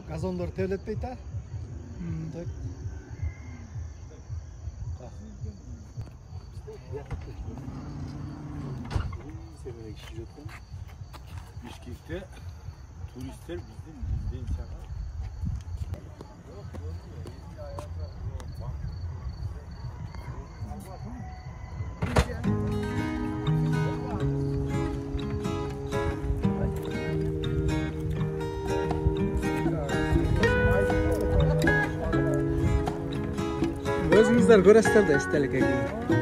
Газондар терлетпейді, а? Так. Бишкекте туристler bizden çağır. O'zingizlar ko'rasizlar-da istalik aka.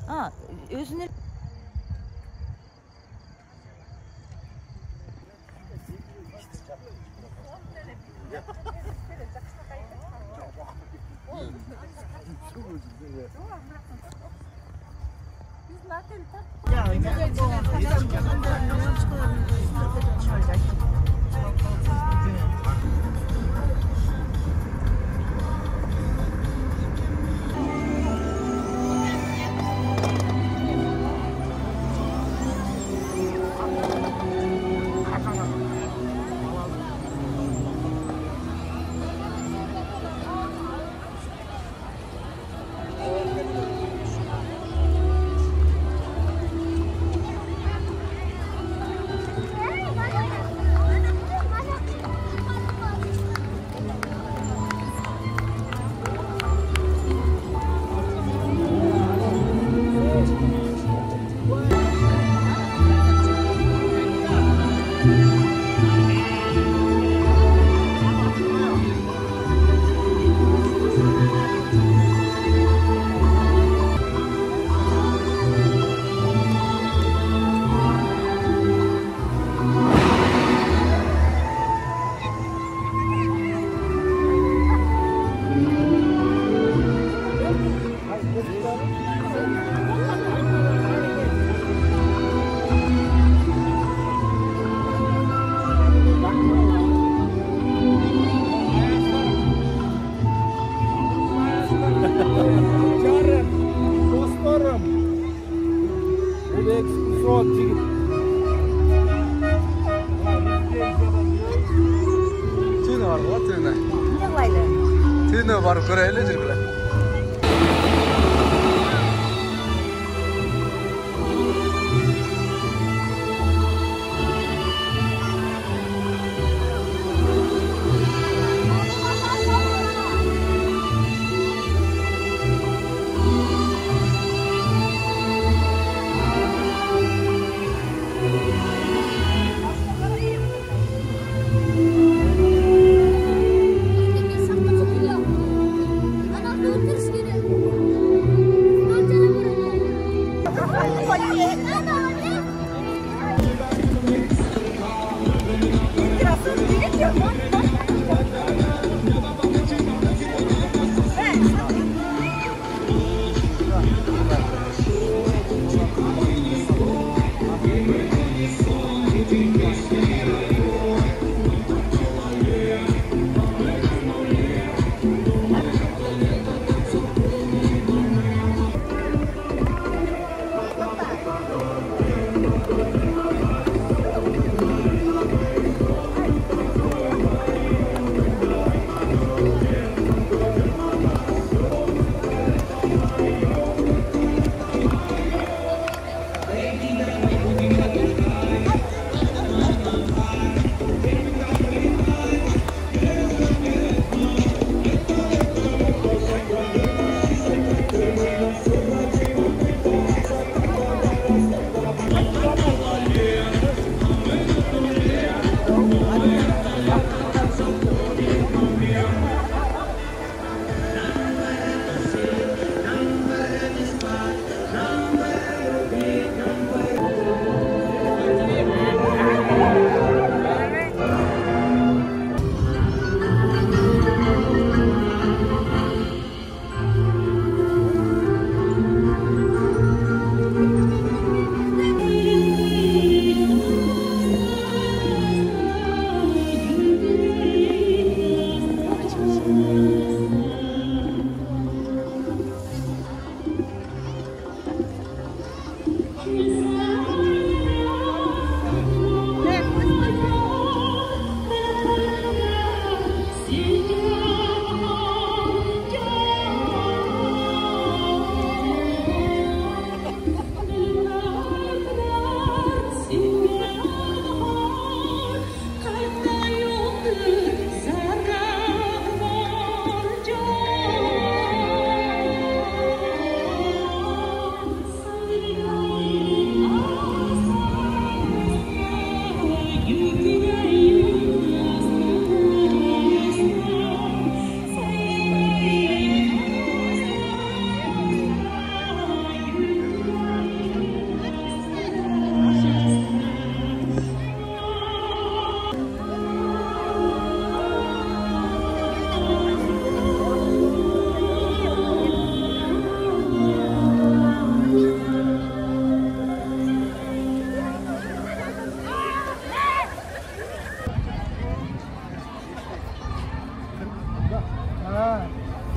Ha, özüne yerine varıp göreyli jirgiler.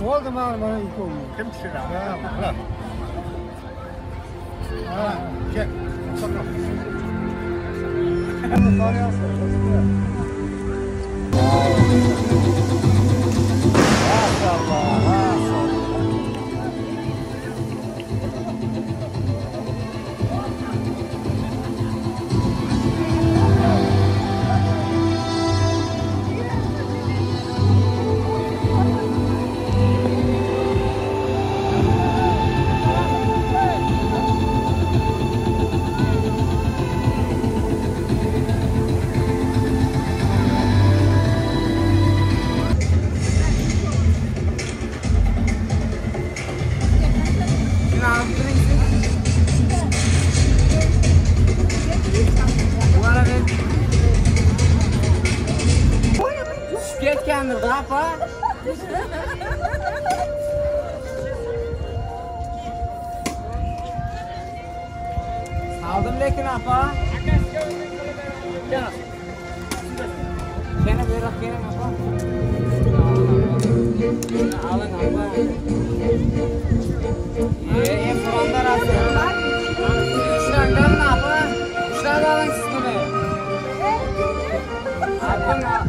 Oldu bana ilk oldu. Kim pişirir? Gel. Ketgandir apa? Aldım lekin apa? Kena berak kena apa? Alın apa? Fronda rasa. Üçlerden ne apa? Üçlerden alın siz bunu. Apa nggak?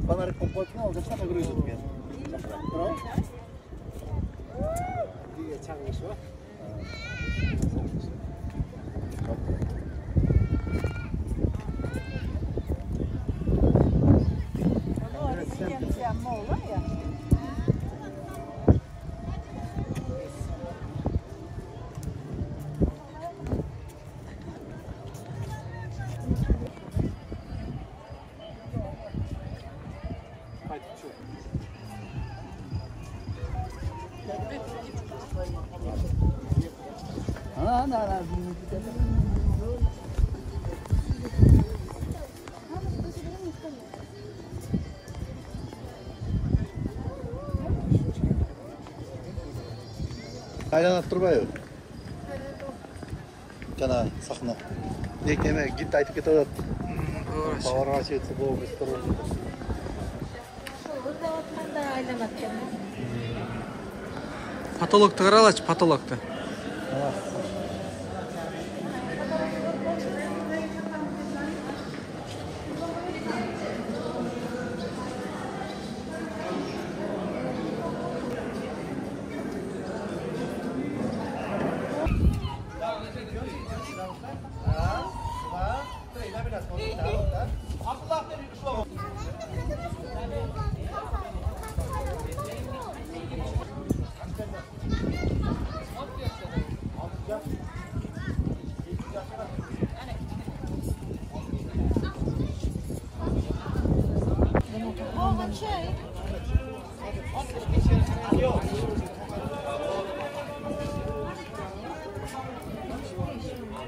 Фонарик попотно, ол жақта грызет екен. Bravo. Diye çakmış o. Ana. Айланып тұрбай жана сахна. Неме гид айтып кетіп жатады. Паварға жетсе болып тұр. Потолокты қаралач, потолокты.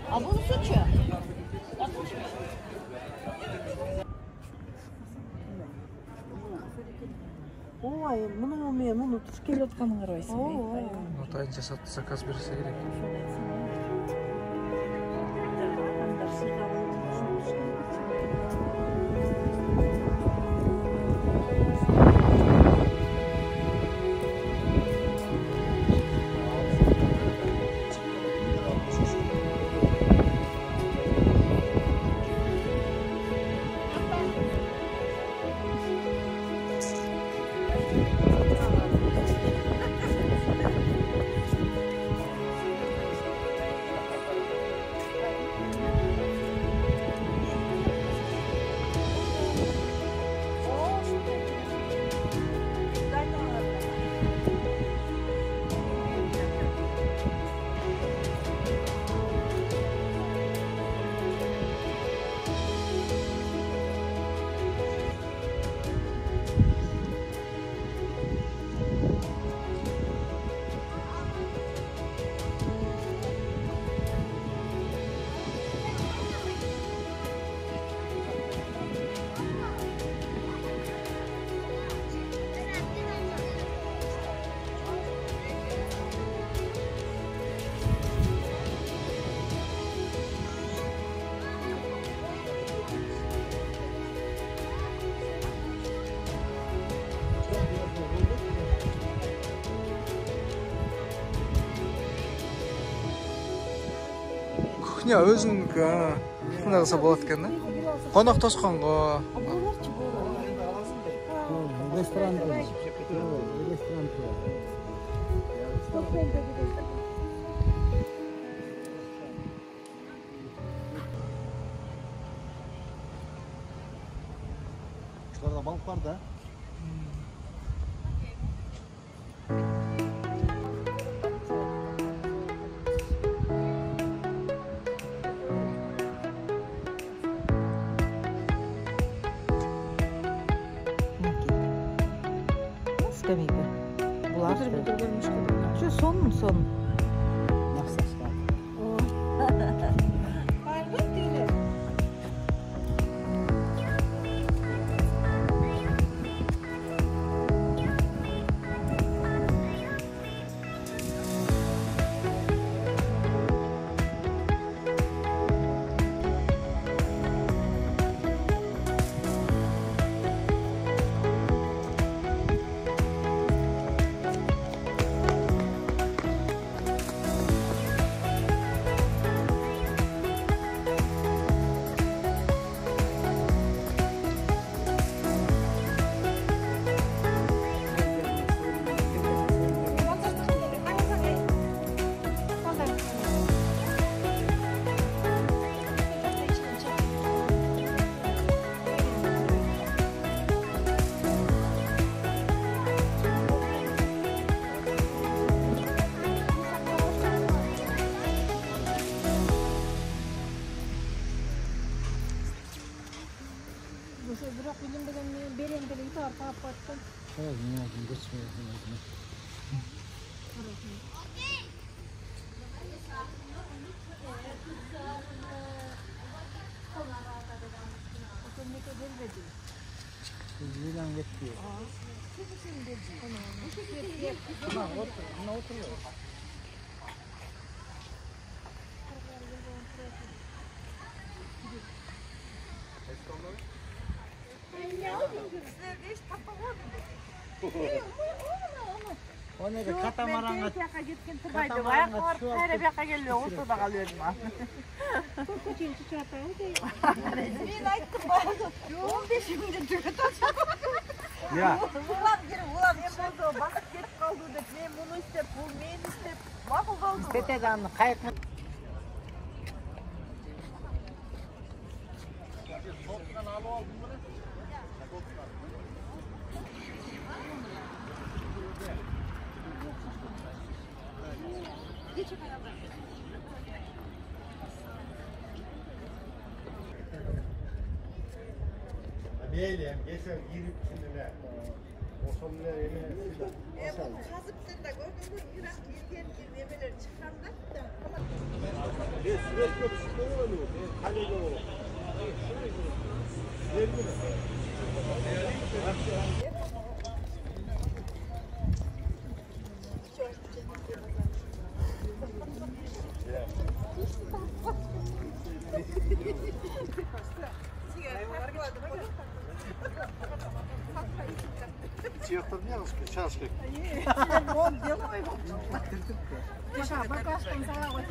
А bunu suçu? Ой, мұны мен мұны туш келіп отқанын қарайсың. Нотайын жасатты, заказ берсе керек. Кухня өзің қандай қылса болады екен, да? Қонақ тосқанға. Ресторан. Şurada balık var da. Скамейка. Бұлар Şu son mu son? Onu da katamaranға Жаққа кеткен тұрмайды. Аяқ барып қайра бияққа келіп ортада қалып едім. Мен айттым ғой. 15 күнде жігіт Ya. Улам керек, улам. Мен болды, бақыт кетіп қалды деп, мен мұны істеп, бұл мен істеп, мақұл қалды. Істетеді аны қайық. Meylem, geçen girip şimdine. O sonuna yemeğe. Қазыптен да көрдің ғой, Ирақ елден немелер шыққанда. Süreç yok, sıkı oluyor. Kale yok. Чехтов не раз чашки. Он делай его. Маша, баклажканы сала ғой.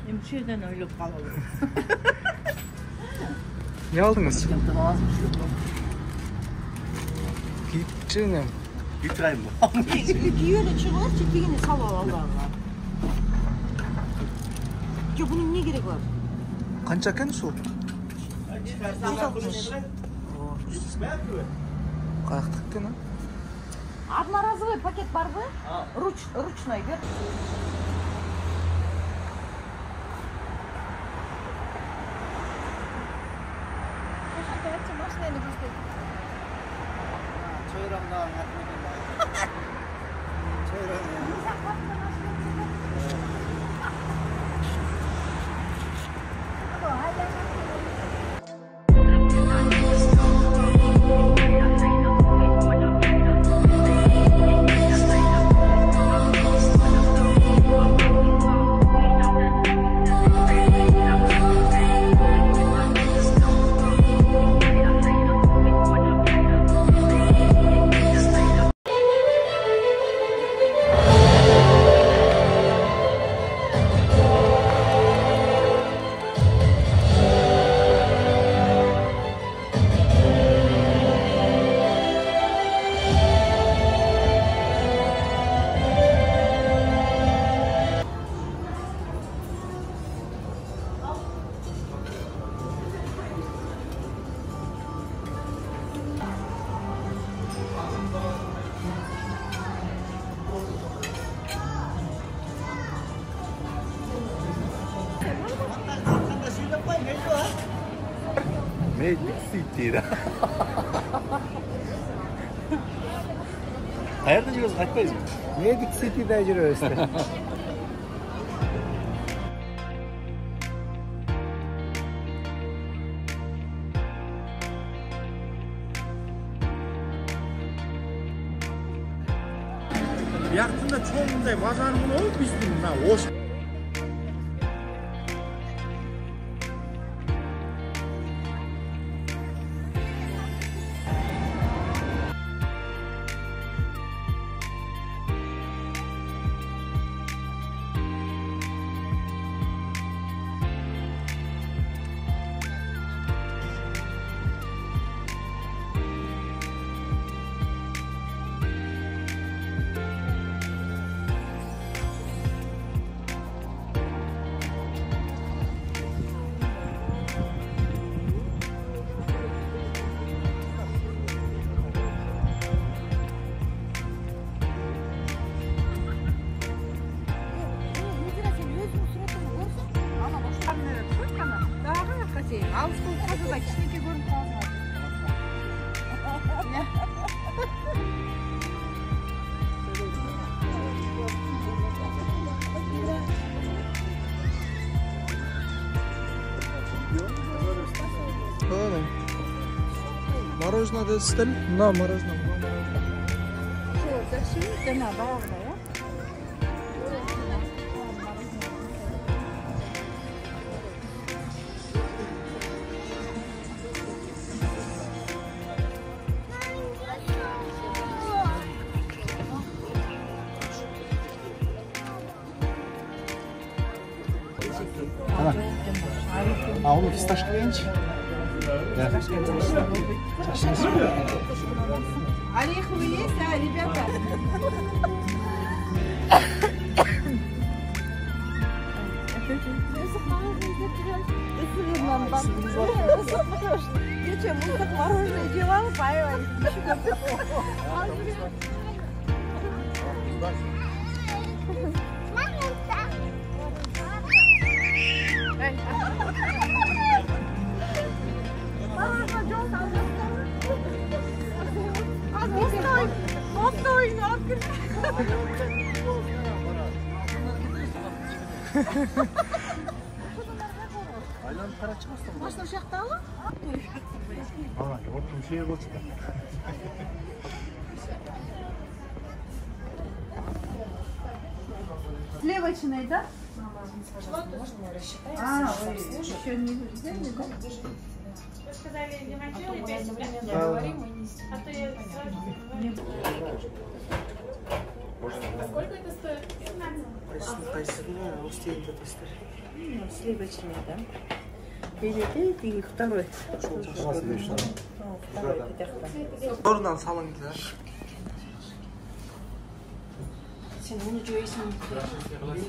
Мен бұл жерден ойлап қалып. Не алдыңыз? Киіпчінем. Битрайм мı? Күйелі шығар, жетегіне салып алғанға. Жоқ, бұның не керек бар? Қанша екен су? Қаяқты екен, а? Одноразовый пакет бар ғой? Ручной бер. Машинаны көрсетеді. Çayıramdan atmadım. Çayıramdan. Magic City'de. Nerede жүрөсүз, айтпайсызбы? Magic City'de жүрөбүз. Бияқтында чоңындай базар болуп, биздин мына ош. мороженое десіздер? Мына мороженое. Что, зачем? Дана, баяғыда, я? А onu fıstık koyunca. Ореховый есть, а, ребята? Я что, мусор мороженое делала, поехали. Aylanıp kara çıkmasın mı? Можно в шахтала? Aa, yok bir şey yok. Сливочный, да? А, вы еще не взяли, да? Вы сказали, не начали 5 минут говорим, а то я сразу говорю. Сколько это стоит? 15. Сливочный, да? Или и второй. Второй, Oradan salındılar. Sen onu joysun.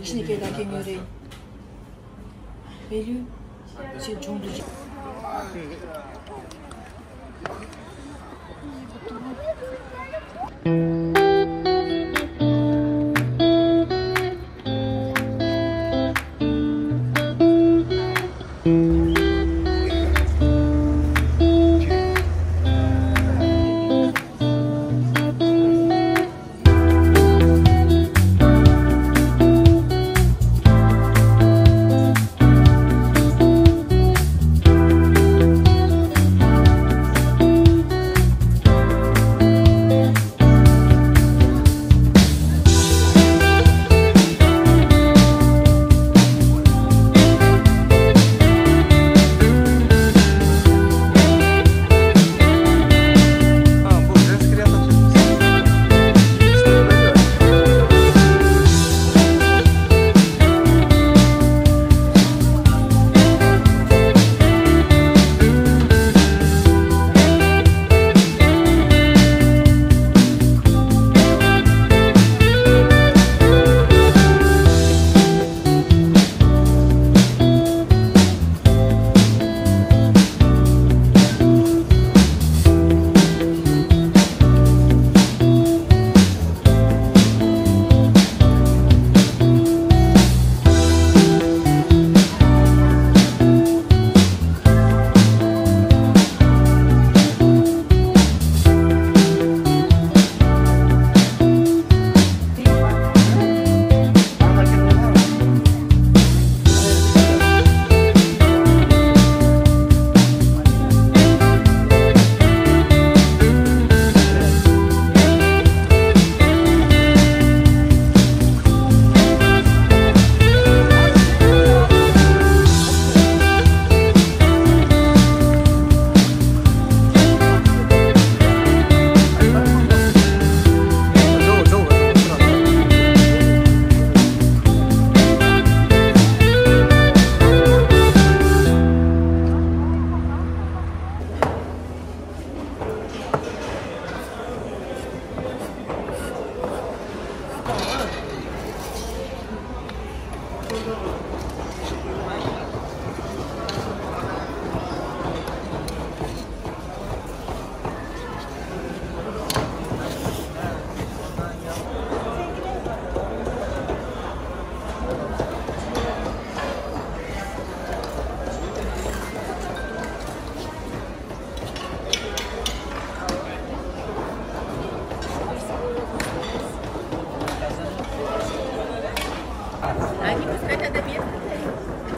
Kişilikten kengörey. Belü. Sen çoğundu.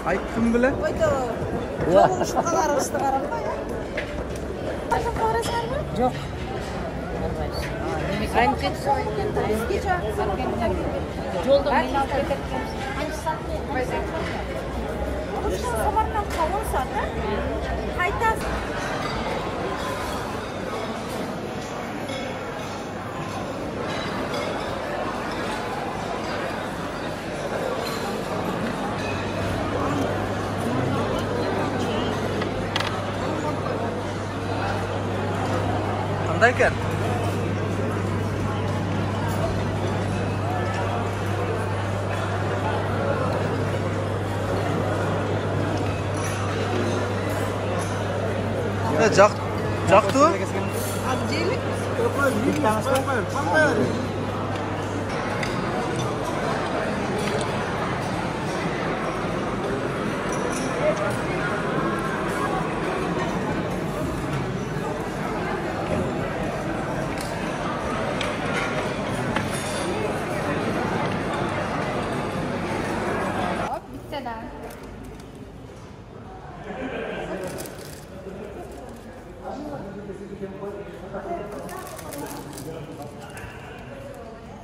Ay kim bilan? Oyda. Yo'q, shu qalar ustiga qarab qo'y. Qachon qarasizmi? Жоқ. Айнып кетті. Жолда мен алып кеткен. Самарқандқа 10 сағат, қайтасың. Qanday ekan? Ne jaqtu? Abdelik.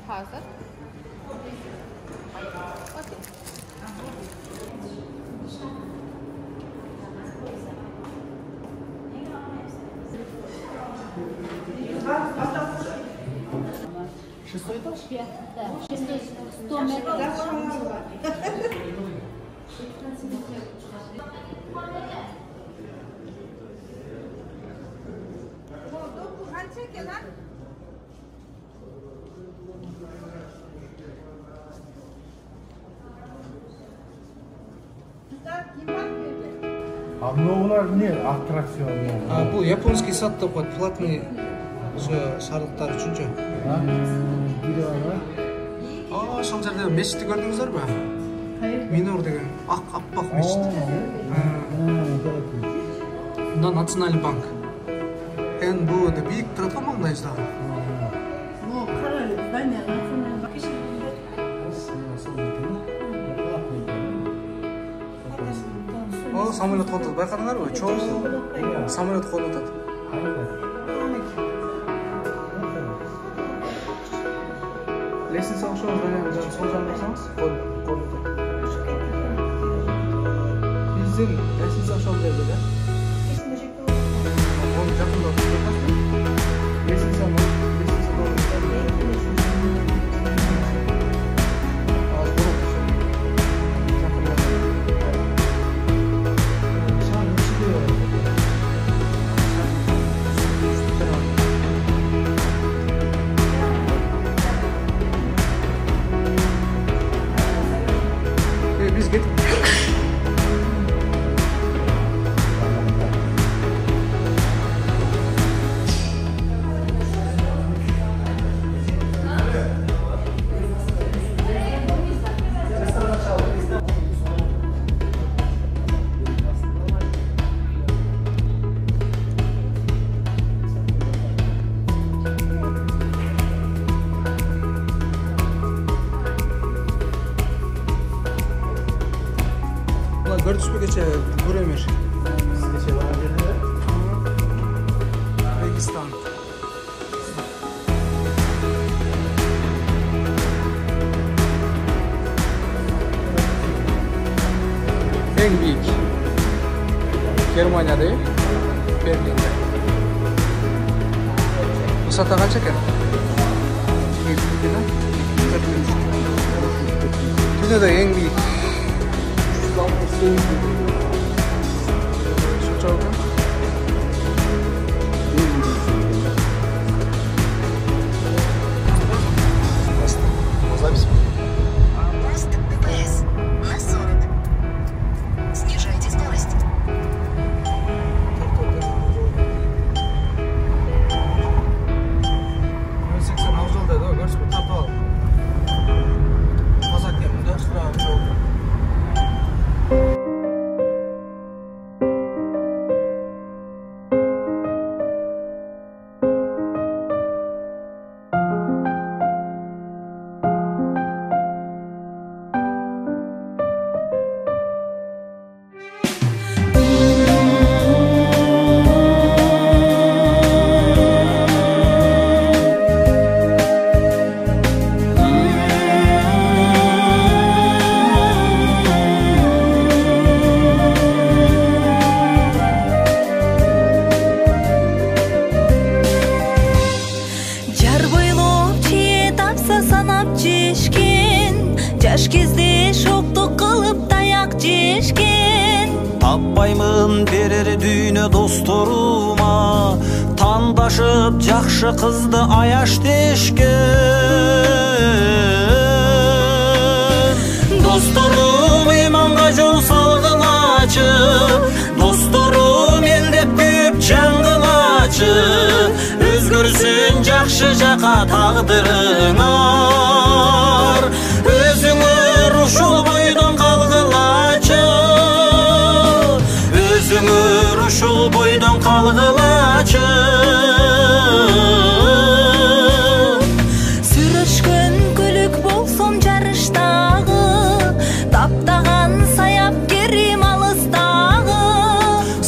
Hazır. Шестой этаж? Да, 100 метров. Qancha ekan? А мыналар не аттракцион? Bu yaponskiy sat deb qo'ydi, platniy o'sha sharliqlar uchunchi. Biri var. Shom yerda mesjidni ko'rdingizlarmi? Minor degan oppoq mesjid. Bunda National Bank. Bu da büyük turadigan manglayda. Bu qaraylik, bana nasional bank. Samolyot qo'ndirib bayqadinglarmi? Cho'ng samolyot qo'ndirdi. Lessons o'xshaydi, sol jandasangiz, qo'ndirdi. Bizning lessons o'xshaydi dedi. Qo'ndirib yaqinlashdi. Lessons o'xshaydi. Görüşmekçe Buremir. Registan. En büyük Germanya'da, Berlin'de. Bu sata kaç ekan? Dünyada en büyük. Şu çalgı. Запись. Мост ДПС на 40. Снижайте скорость. жаш кезде шоктук кылып таяк жешкен. Таппаймын берер дүйнө досторума, тандашып жакшы кызды аяш дешкен. Досторум иманга жол салгылачы, досторум элдеп күйүп жангылачы, өзгөрсүн жакшы жака тагдырыңар, өзүңөр ушул бойдон калгылачы, өзүңөр ушул бойдон калгылачы. Сүрөшкөн көлүк болсом жарыштагы, таптаган саяп керим алыстагы.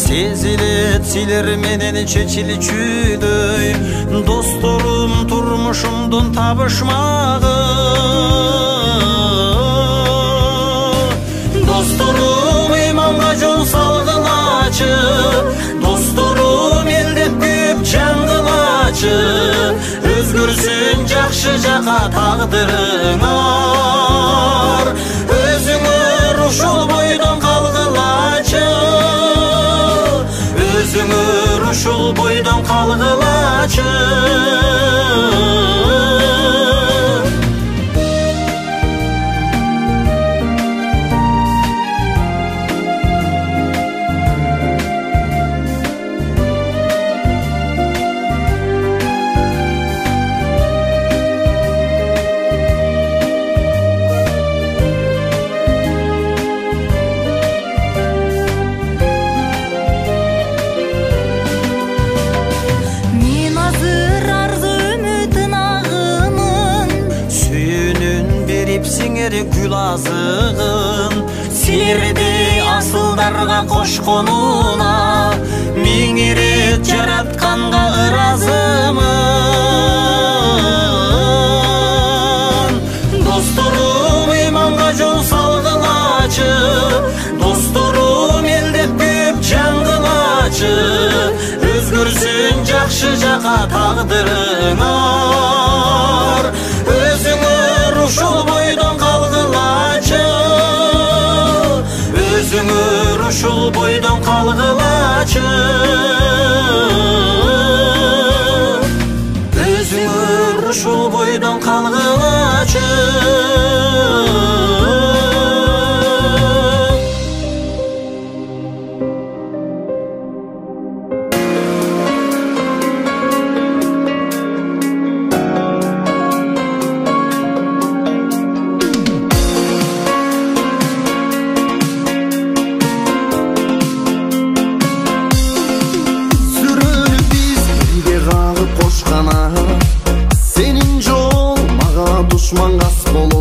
Сезилет силер менен чечилчүдөй, досторум турмушумдун табышмагы. Досторум иманга жол салгылачы, досторум элдеп күйүп жангылачы, өзгөрсүн жакшы жака тагдырыңар, өзүңөр ушул бойдон калгылачы, өзүңөр ушул бойдон калгылачы. Гүл азыгын силерди асылдарга кошконуна, миң ирет жаратканга ыраазымын. Досторум иманга жол салгылачы, досторум элдеп күйүп жангылачы, өзгөрсүн жакшы жака тагдырыңар, өзүңөр ушул бойдон калгылачы, өзүңөр ушул бойдон калгылачы, өзүңөр ушул бойдон калгылачы. Senin жол мага душман кас болот.